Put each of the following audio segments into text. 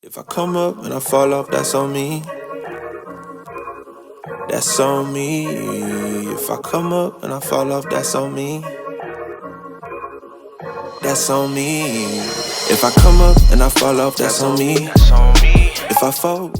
If I come up and I fall off, that's on me. That's on me. If I come up and I fall off, that's on me. That's on me. If I come up and I fall off, that's on me. If I fall.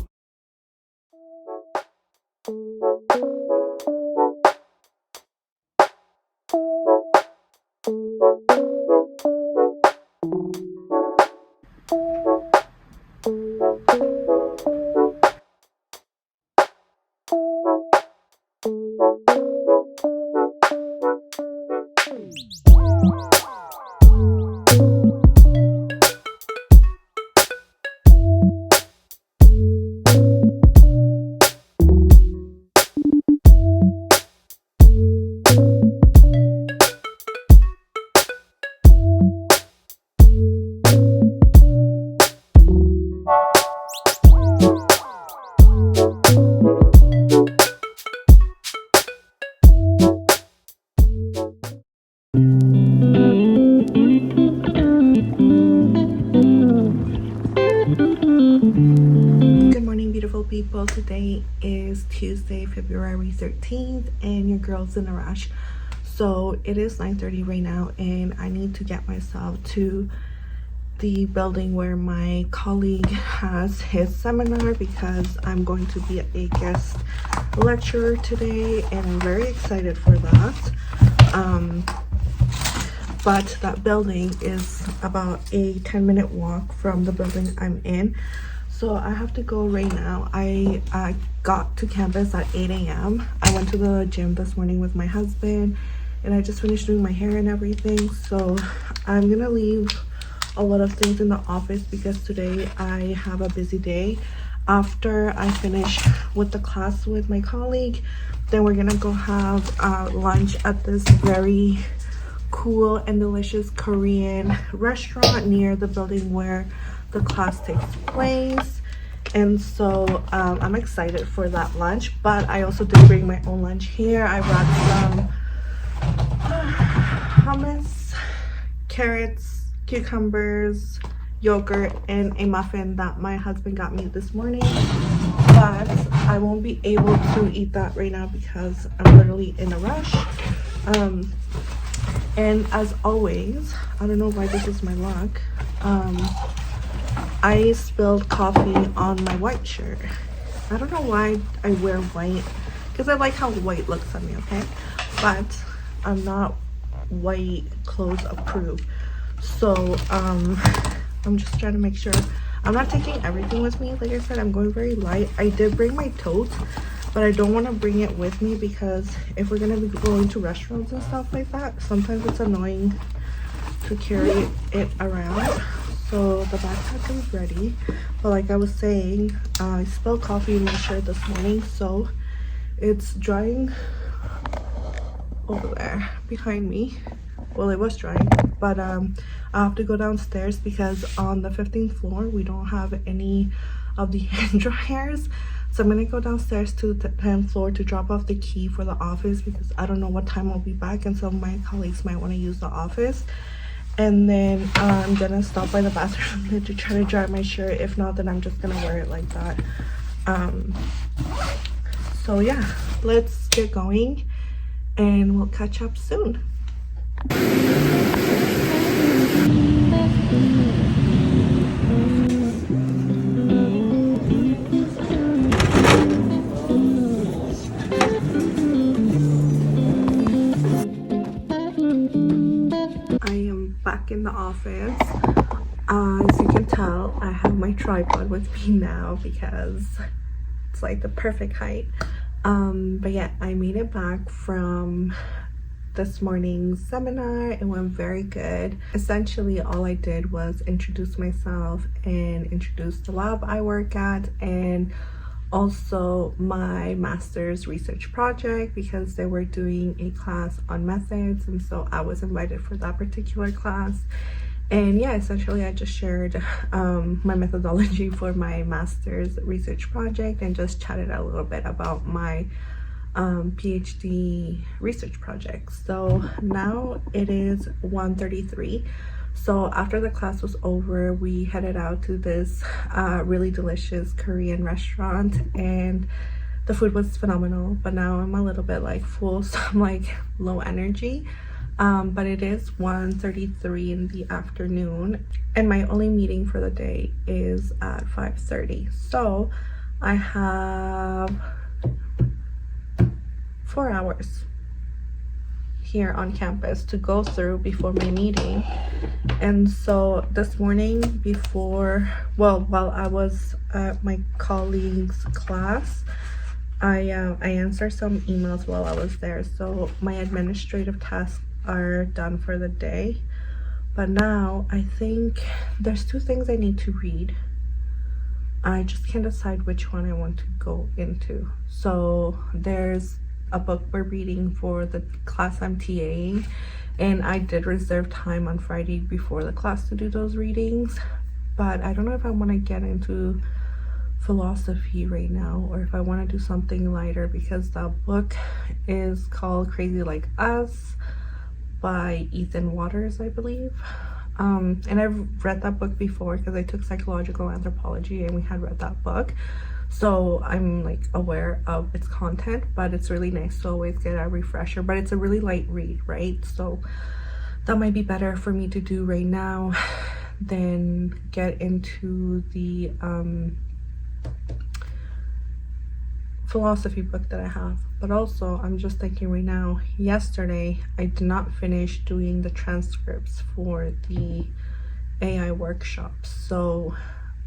Good morning, beautiful people. Today is Tuesday, February 13th, and your girl's in a rush. So it is 9:30 right now, and I need to get myself to the building where my colleague has his seminar because I'm going to be a guest lecturer today, and I'm very excited for that. But that building is about a 10-minute walk from the building I'm in. So I have to go right now. I got to campus at 8 a.m. I went to the gym this morning with my husband, and I just finished doing my hair and everything. So I'm gonna leave a lot of things in the office because today I have a busy day. After I finish with the class with my colleague, then we're gonna go have lunch at this very cool and delicious Korean restaurant near the building where the class takes place. And so I'm excited for that lunch, but I also did bring my own lunch here. I brought some hummus, carrots, cucumbers, yogurt, and a muffin that my husband got me this morning, but I won't be able to eat that right now because I'm literally in a rush. And as always, I don't know why this is my luck, I spilled coffee on my white shirt. I don't know why I wear white, because I like how white looks on me, okay? But I'm not white clothes approved. So I'm just trying to make sure I'm not taking everything with me. Like I said, I'm going very light. I did bring my tote, but I don't want to bring it with me because if we're gonna be going to restaurants and stuff like that, sometimes it's annoying to carry it around. So the backpack is ready, but like I was saying, I spilled coffee in my shirt this morning, so it's drying over there behind me. Well, it was drying, but I have to go downstairs because on the 15th floor we don't have any of the hand dryers. So I'm gonna go downstairs to the 10th floor to drop off the key for the office because I don't know what time I'll be back, and some of my colleagues might want to use the office. And then I'm gonna stop by the bathroom to try to dry my shirt. If not, then I'm just gonna wear it like that. So yeah, let's get going and we'll catch up soon. Back in the office. As you can tell, I have my tripod with me now because it's like the perfect height. But yeah, I made it back from this morning's seminar. It went very good. Essentially, all I did was introduce myself and introduce the lab I work at, and also my master's research project because they were doing a class on methods, and so I was invited for that particular class. And yeah, essentially I just shared my methodology for my master's research project and just chatted a little bit about my PhD research project. So now it is 1:33. So after the class was over, we headed out to this really delicious Korean restaurant, and the food was phenomenal. But now I'm a little bit like full, so I'm like low energy. But it is 1:33 in the afternoon, and my only meeting for the day is at 5:30. So I have 4 hours here on campus to go through before my meeting. And so this morning, while I was at my colleague's class, I answered some emails while I was there. So my administrative tasks are done for the day. But now I think there's 2 things I need to read. I just can't decide which one I want to go into. So there's a book we're reading for the class I'm TAing, and I did reserve time on Friday before the class to do those readings. But I don't know if I want to get into philosophy right now, or if I want to do something lighter, because the book is called Crazy Like Us by Ethan Waters, I believe. And I've read that book before because I took psychological anthropology and we had read that book, so I'm like aware of its content. But it's really nice to always get a refresher, but it's a really light read, right? So that might be better for me to do right now than get into the philosophy book that I have. But also, I'm just thinking right now, yesterday I did not finish doing the transcripts for the AI workshops, so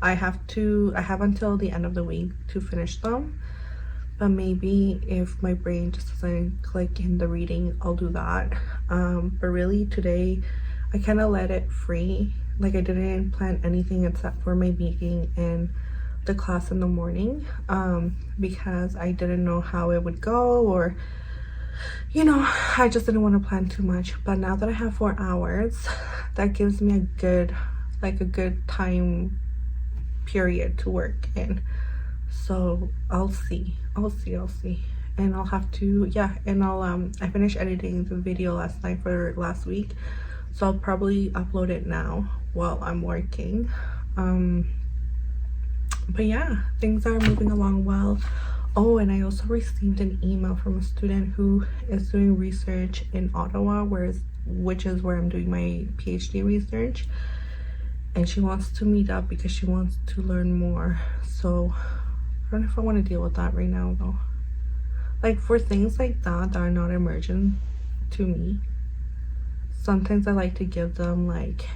I have until the end of the week to finish them. But maybe if my brain just doesn't click in the reading, I'll do that. But really today I kind of let it free. Like, I didn't plan anything except for my meeting and the class in the morning, because I didn't know how it would go, or I just didn't want to plan too much. But now that I have 4 hours, that gives me a good time period to work in. So I'll see, and I'll have to, and I finished editing the video last night for last week, so I'll probably upload it now while I'm working. But yeah, things are moving along well. Oh, and I also received an email from a student who is doing research in Ottawa, which is where I'm doing my PhD research, and she wants to meet up because she wants to learn more. So I don't know if I want to deal with that right now though. Like, for things like that are not emergent to me, sometimes I like to give them like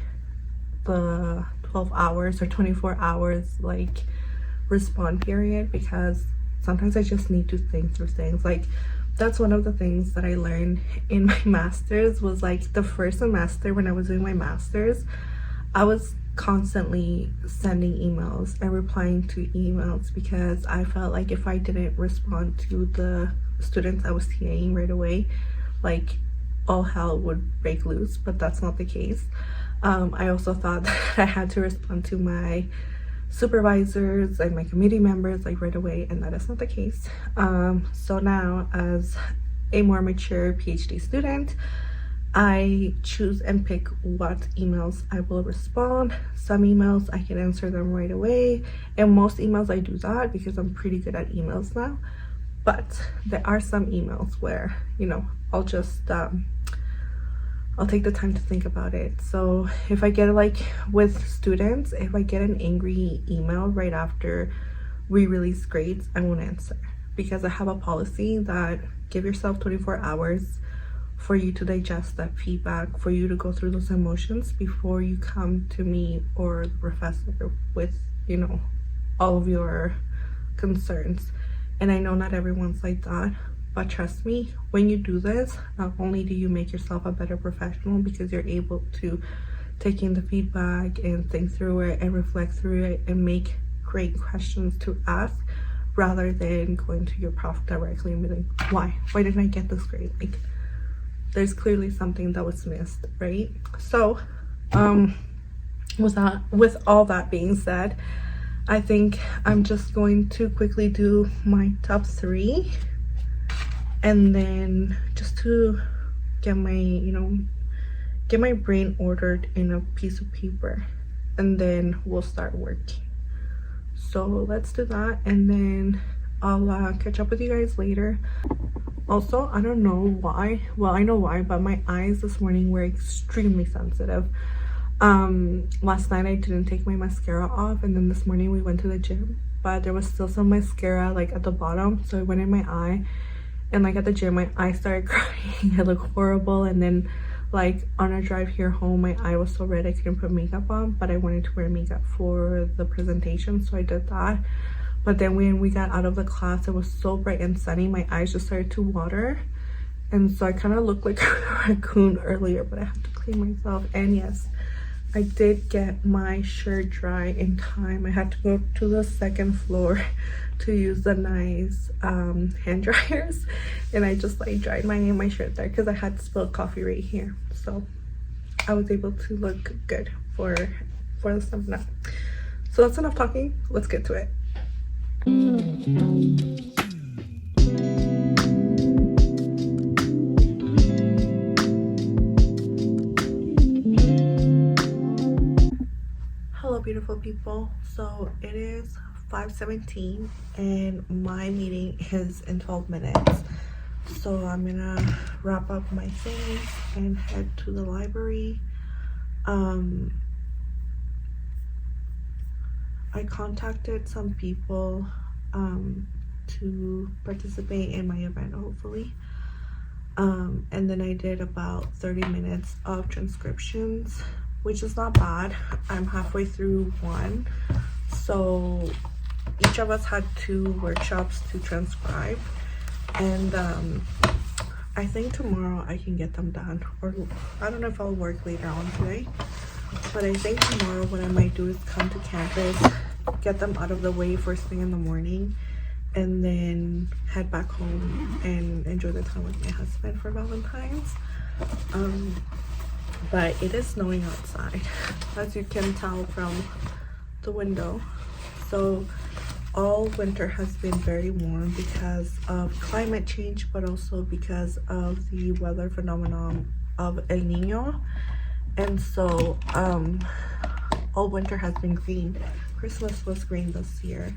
the 12 hours or 24 hours like respond period, because sometimes I just need to think through things. Like, that's one of the things that I learned in my master's, was like the first semester when I was doing my master's, I was constantly sending emails and replying to emails, because I felt like if I didn't respond to the students I was TAing right away, like all hell would break loose. But that's not the case. I also thought that I had to respond to my supervisors and my committee members like right away, and that is not the case. So now, as a more mature PhD student, I choose and pick what emails I will respond. Some emails I can answer them right away, and most emails I do that because I'm pretty good at emails now. But there are some emails where I'll just I'll take the time to think about it. So if I get, like with students, if I get an angry email right after we release grades, I won't answer, because I have a policy that give yourself 24 hours for you to digest that feedback, for you to go through those emotions before you come to me or the professor with all of your concerns. And I know not everyone's like that, but trust me, when you do this, not only do you make yourself a better professional because you're able to take in the feedback and think through it and reflect through it and make great questions to ask, rather than going to your prof directly and be like, why didn't I get this grade? Like, there's clearly something that was missed, right? So with all that being said, I think I'm just going to quickly do my top 3, and then just to get my get my brain ordered in a piece of paper, and then we'll start working. So let's do that, and then I'll catch up with you guys later. Also, I don't know why, well, I know why, but my eyes this morning were extremely sensitive. Last night I didn't take my mascara off, and then this morning we went to the gym, but there was still some mascara like at the bottom, so it went in my eye, and like at the gym my eye started crying. It looked horrible, and then like on a drive here home my eye was so red I couldn't put makeup on, but I wanted to wear makeup for the presentation, so I did that. But then when we got out of the class, it was so bright and sunny, my eyes just started to water, and so I kind of looked like a raccoon earlier, but I have to clean myself. And yes, I did get my shirt dry in time. I had to go to the second floor to use the nice hand dryers, and I just like dried my shirt there because I had spilled coffee right here, so I was able to look good for the seminar. So that's enough talking, let's get to it. Hello beautiful people, so it is 5:17 and my meeting is in 12 minutes, so I'm gonna wrap up my things and head to the library. I contacted some people to participate in my event, hopefully, and then I did about 30 minutes of transcriptions, which is not bad. I'm halfway through one, so each of us had 2 workshops to transcribe, and I think tomorrow I can get them done, or I don't know if I'll work later on today, but I think tomorrow what I might do is come to campus, get them out of the way first thing in the morning, and then head back home and enjoy the time with my husband for Valentine's. But it is snowing outside, as you can tell from the window. So all winter has been very warm because of climate change, but also because of the weather phenomenon of El Nino. And so all winter has been green. Christmas was green this year,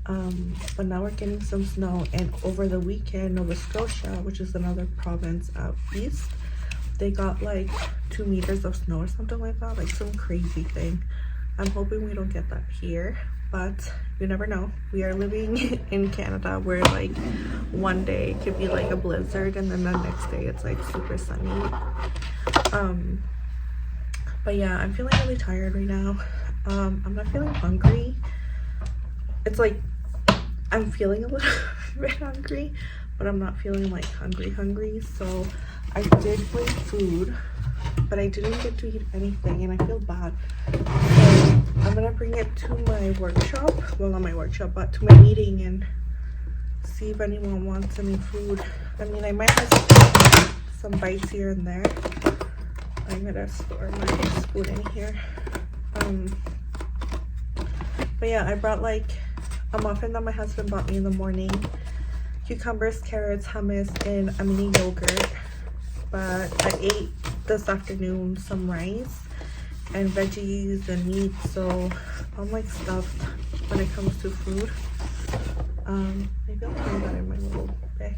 but now we're getting some snow. And over the weekend, Nova Scotia, which is another province out east, they got like 2 meters of snow or something like that, like some crazy thing. I'm hoping we don't get that here, but you never know. We are living in Canada where like one day it could be like a blizzard and then the next day it's like super sunny. But yeah, I'm feeling really tired right now. I'm not feeling hungry. It's like I'm feeling a little bit hungry, but I'm not feeling like hungry. So I did bring food, but I didn't get to eat anything, and I feel bad. So I'm gonna bring it to my workshop, well, not my workshop, but to my meeting, and see if anyone wants any food. I mean, I might have some bites here and there. I'm gonna store my food in here. But yeah, I brought like a muffin that my husband bought me in the morning, cucumbers, carrots, hummus, and a mini yogurt. But I ate this afternoon some rice and veggies and meat, so I'm like stuffed when it comes to food. Maybe I'll put that in my little bag.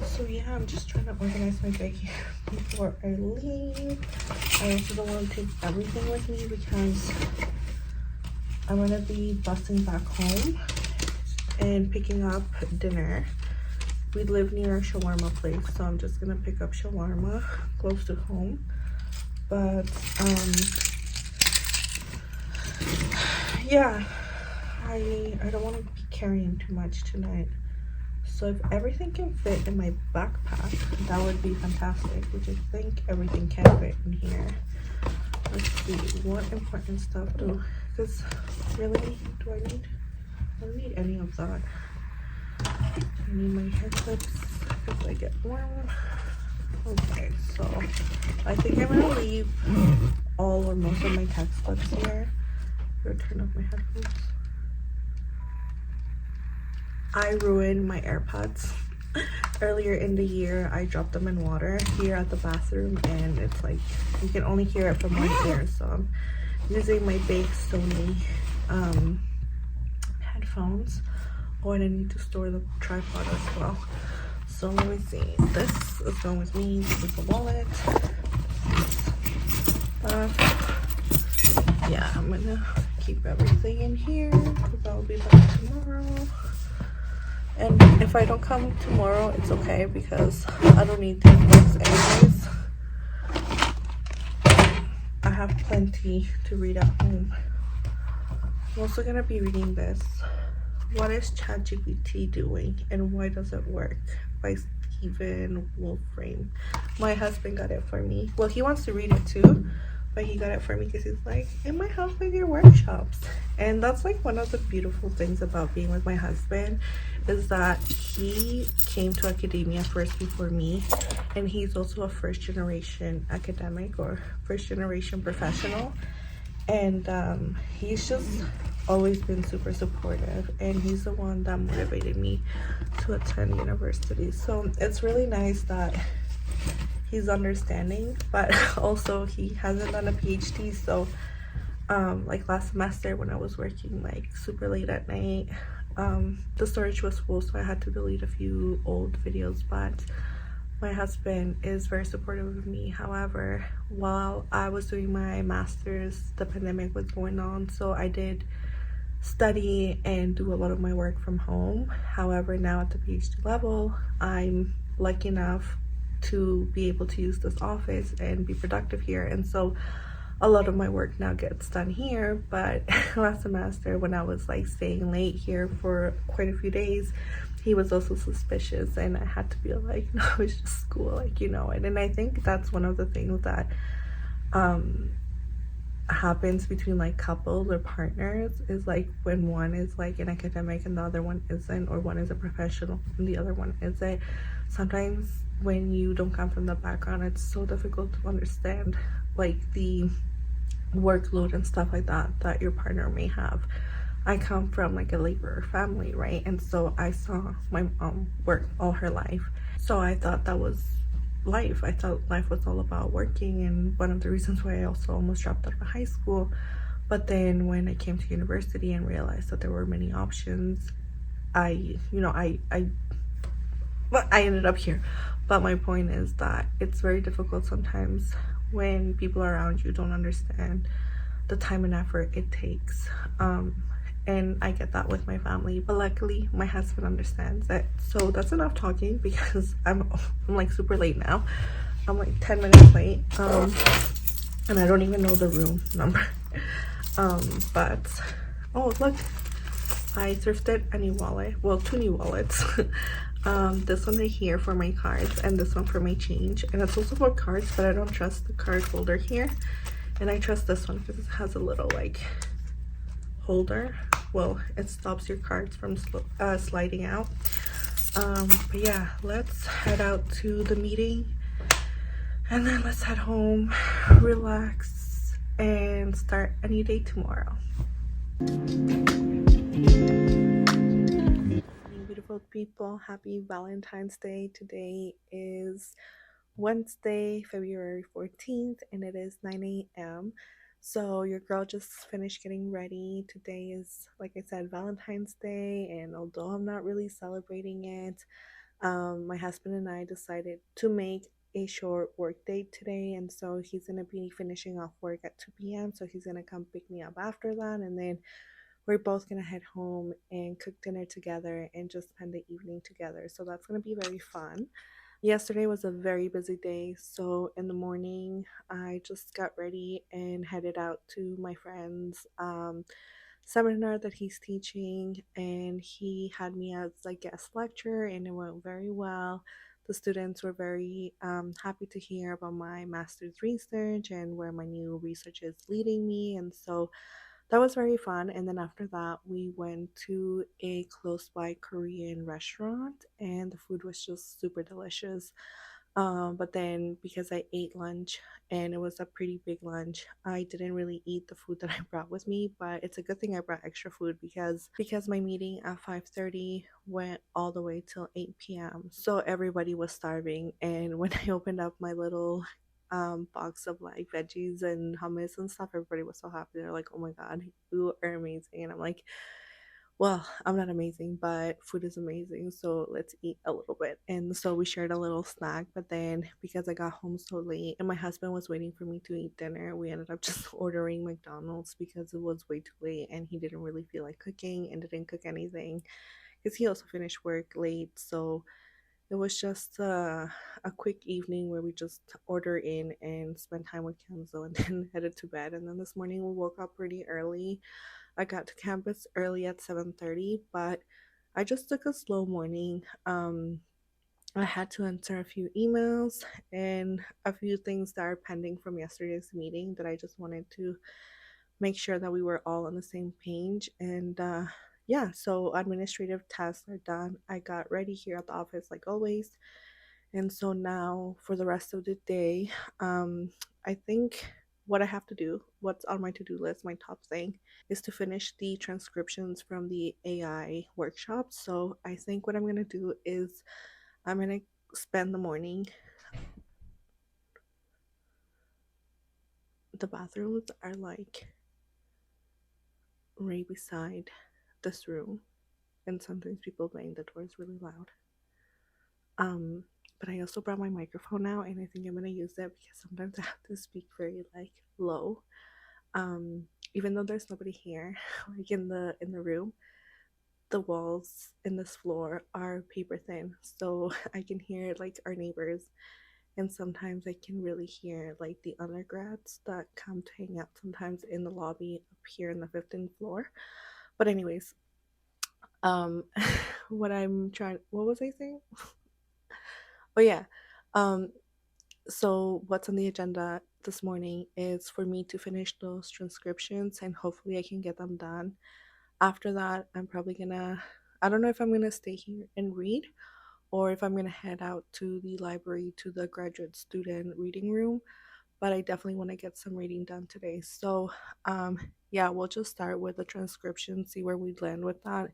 So yeah, I'm just trying to organize my bag here before I leave. I also don't want to take everything with me because I'm gonna be busing back home and picking up dinner. We live near a shawarma place, so I'm just gonna pick up shawarma close to home. But yeah, I don't want to be carrying too much tonight. So if everything can fit in my backpack, that would be fantastic, which I think everything can fit in here. Let's see, what important stuff do, because really, I don't need any of that. I need my hair clips because I get warm. Okay, so I think I'm gonna leave all or most of my text clips here. I'm gonna turn off my headphones. I ruined my AirPods Earlier in the year, I dropped them in water here at the bathroom, and it's like you can only hear it from one ear. So I'm using my big Sony um, headphones. Oh, and I need to store the tripod as well. So let me see. This is going with me. This is the wallet. Yeah, I'm gonna keep everything in here because I'll be back tomorrow. And if I don't come tomorrow, it's okay because I don't need these books anyways. I have plenty to read at home. I'm also gonna be reading this. What is ChatGPT doing and why does it work? By Stephen Wolfram. My husband got it for me. Well, he wants to read it too, but he got it for me because he's like, it might help with your workshops. And that's like one of the beautiful things about being with my husband is that he came to academia first before me, and he's also a first generation academic or first generation professional. And he's just always been super supportive, and he's the one that motivated me to attend university. So it's really nice that he's understanding, but also he hasn't done a PhD. So like last semester when I was working like super late at night, the storage was full, so I had to delete a few old videos. But my husband is very supportive of me. However, while I was doing my master's, the pandemic was going on, so I did study and do a lot of my work from home. However, now at the PhD level, I'm lucky enough to be able to use this office and be productive here. And so a lot of my work now gets done here. But last semester, when I was like staying late here for quite a few days, he was also suspicious, and I had to be like, no, it's just school, like, you know it. And I think that's one of the things that um happens between like couples or partners is like when one is like an academic and the other one isn't, or one is a professional and the other one isn't. Sometimes when you don't come from the background, it's so difficult to understand like the workload and stuff like that that your partner may have. I come from like a laborer family, right? And so I saw my mom work all her life. So I thought that was life. I thought life was all about working, and one of the reasons why I also almost dropped out of high school. But then when I came to university and realized that there were many options, I, you know, well, I ended up here. But my point is that it's very difficult sometimes when people around you don't understand the time and effort it takes. And I get that with my family, but luckily my husband understands it. So that's enough talking because I'm like super late now. I'm like 10 minutes late. And I don't even know the room number. But oh look, I thrifted a new wallet. Well, two new wallets. This one right here for my cards, and this one for my change. And it's also for cards, but I don't trust the card holder here. And I trust this one because it has a little like holder. Well, it stops your cards from sliding out. But yeah, let's head out to the meeting, and then let's head home, relax, and start a new day tomorrow. Beautiful people, happy Valentine's Day. Today is Wednesday, February 14th, and it is 9 a.m. So your girl just finished getting ready. Today is, like I said, Valentine's Day, and although I'm not really celebrating it, my husband and I decided to make a short work date today, and so he's gonna be finishing off work at 2 p.m. So he's gonna come pick me up after that, and then we're both gonna head home and cook dinner together and just spend the evening together. So that's gonna be very fun. Yesterday was a very busy day, so in the morning I just got ready and headed out to my friend's seminar that he's teaching, and he had me as a guest lecturer, and it went very well. The students were very happy to hear about my master's research and where my new research is leading me, and so that was very fun. And then after that, we went to a close by Korean restaurant, and the food was just super delicious. But then because I ate lunch and it was a pretty big lunch, I didn't really eat the food that I brought with me. But it's a good thing I brought extra food because my meeting at 5:30 went all the way till 8 p.m. So everybody was starving. And when I opened up my little box of like veggies and hummus and stuff, everybody was so happy. They're like, "Oh my god, you are amazing!" And I'm like, well, I'm not amazing, but food is amazing. So let's eat a little bit. And so we shared a little snack. But then because I got home so late and my husband was waiting for me to eat dinner, we ended up just ordering McDonald's because it was way too late and he didn't really feel like cooking and didn't cook anything because he also finished work late. So it was just a quick evening where we just order in and spend time with Kenzo and then headed to bed. And then this morning we woke up pretty early. I got to campus early at 7:30, but I just took a slow morning. I had to answer a few emails and a few things that are pending from yesterday's meeting that I just wanted to make sure that we were all on the same page. And yeah, so administrative tasks are done. I got ready here at the office like always. And so now for the rest of the day, I think what I have to do, what's on my to do list, my top thing, is to finish the transcriptions from the AI workshop. So I think what I'm going to do is I'm going to spend the morning. The bathrooms are like right beside this room, and sometimes people bang the doors really loud. Um, but I also brought my microphone now, and I think I'm gonna use it because sometimes I have to speak very like low. Even though there's nobody here, like in the room, the walls in this floor are paper thin, so I can hear like our neighbors, and sometimes I can really hear like the undergrads that come to hang out sometimes in the lobby up here in the 15th floor. But anyways, um, what was I saying? Oh yeah, um, so what's on the agenda this morning is for me to finish those transcriptions and hopefully I can get them done. After that, I'm probably gonna, I don't know if I'm gonna stay here and read or if I'm gonna head out to the library to the graduate student reading room, but I definitely want to get some reading done today. So, yeah, we'll just start with the transcription, see where we land with that,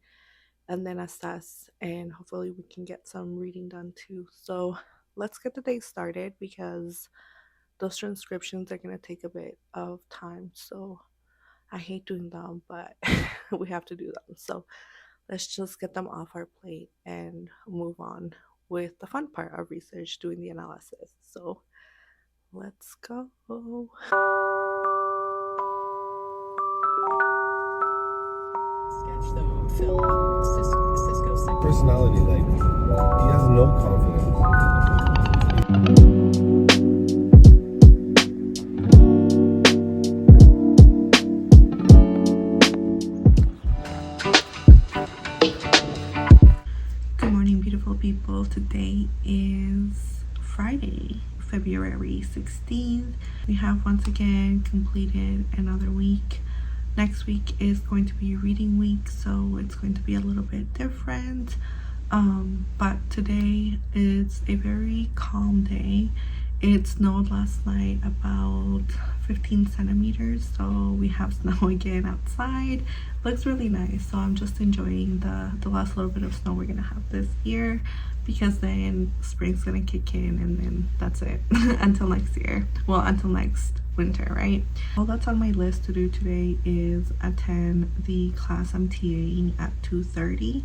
and then assess, and hopefully we can get some reading done too. So, let's get the day started because those transcriptions are going to take a bit of time. So I hate doing them, but we have to do them. So let's just get them off our plate and move on with the fun part of research, doing the analysis. So let's go. Sketch though, Phil, Cisco personality, like he has no confidence. Good morning, beautiful people. Today is Friday, February 16th. We have once again completed another week. Next week is going to be reading week, so it's going to be a little bit different. But today is a very calm day. It snowed last night about 15 centimeters, so we have snow again outside. Looks really nice, so I'm just enjoying the last little bit of snow we're gonna have this year, because then spring's gonna kick in and then that's it until next year. Well, until next winter, right? All that's on my list to do today is attend the class I'm TAing at 2:30.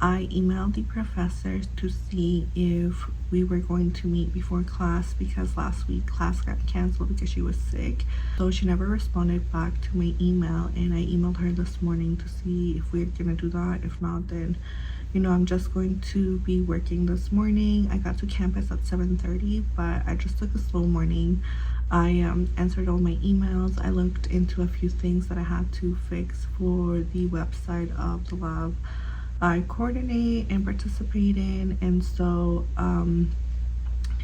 I emailed the professors to see if we were going to meet before class because last week class got canceled because she was sick. So she never responded back to my email, and I emailed her this morning to see if we're gonna do that. If not, then I'm just going to be working this morning. I got to campus at 7:30, but I just took a slow morning. I answered all my emails. I looked into a few things that I had to fix for the website of the lab I coordinate and participate in, and so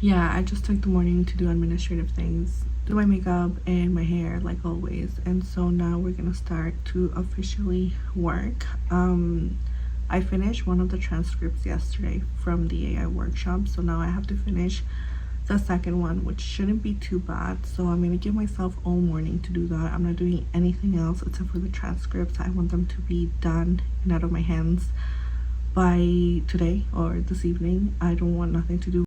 yeah, I just took the morning to do administrative things, do my makeup and my hair like always, and so now we're gonna start to officially work. I finished one of the transcripts yesterday from the AI workshop, so now I have to finish the second one, which shouldn't be too bad. So I'm gonna give myself all morning to do that. I'm not doing anything else except for the transcripts. I want them to be done and out of my hands by today or this evening. I don't want nothing to do